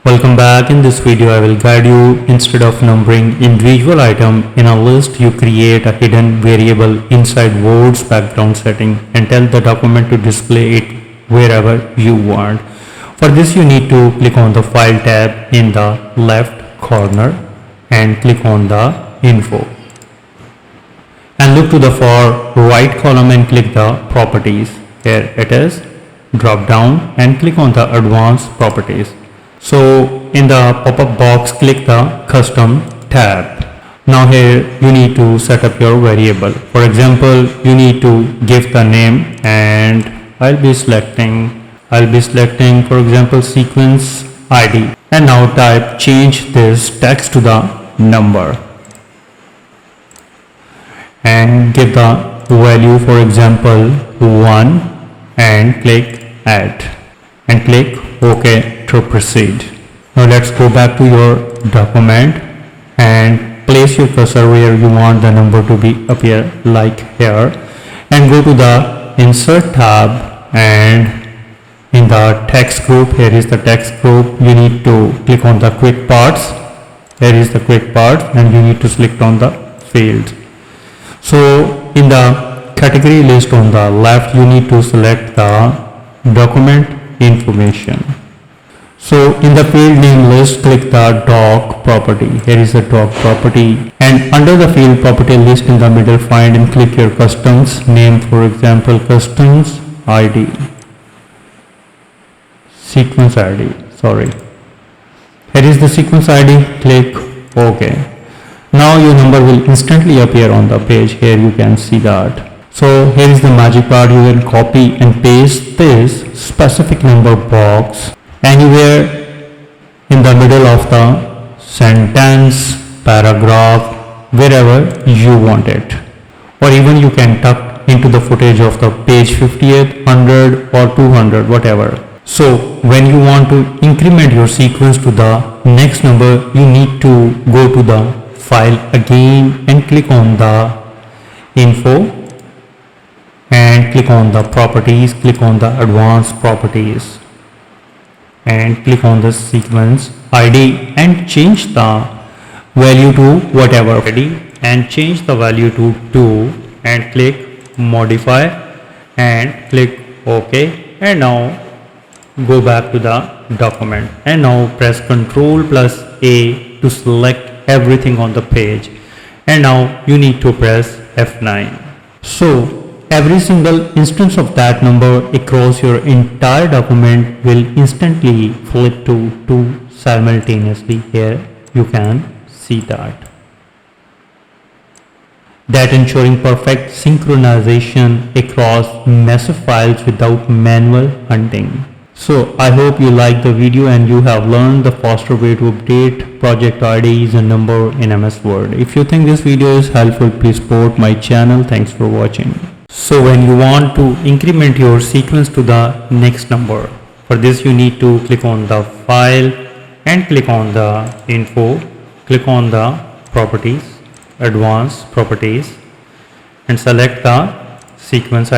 Welcome back. In this video I will guide you. Instead of numbering individual item in a list, you create a hidden variable inside Word's background setting and tell the document to display it wherever you want. For this you need to click on the File tab in the left corner and click on the Info. And look to the far right column and click the Properties. Here it is. Drop down and click on the Advanced Properties. So in the pop-up box, click the Custom tab. Now here you need to set up your variable. For example, you need to give the name, and I'll be selecting for example sequence ID, and now type change this text to the number and give the value, for example 1, and click add and click OK to proceed. Now let's go back to your document and place your cursor where you want the number to be appear, like here, and go to the Insert tab, and in the text group, here is the text group, you need to click on the quick parts. Here is the quick part and you need to select on the fields. So in the category list on the left, you need to select the document information. So in the field name list, click the doc property. Here is the doc property, and under the field property list in the middle, find and click your customs name, for example customs ID, sequence ID, sorry. Here is the sequence ID, click OK. Now your number will instantly appear on the page. Here you can see that. So here is the magic part. You can copy and paste this specific number box anywhere in the middle of the sentence, paragraph, wherever you want it. Or even you can tuck into the footage of the page 50th, 100 or 200, whatever. So when you want to increment your sequence to the next number, you need to go to the file again and click on the Info and click on the Properties, click on the Advanced Properties and click on the sequence ID and change the value to whatever ID, and change the value to 2 and click Modify and click OK. And now go back to the document and now press Ctrl+A to select everything on the page, and now you need to press F9. So every single instance of that number across your entire document will instantly flip to 2 simultaneously. Here you can see that ensuring perfect synchronization across massive files without manual hunting. So I hope you liked the video and you have learned the faster way to update project IDs and number in MS Word. If you think this video is helpful, please support my channel. Thanks for watching. So when you want to increment your sequence to the next number, for this you need to click on the File and click on the Info, click on the Properties, Advanced Properties, and select the sequence ID.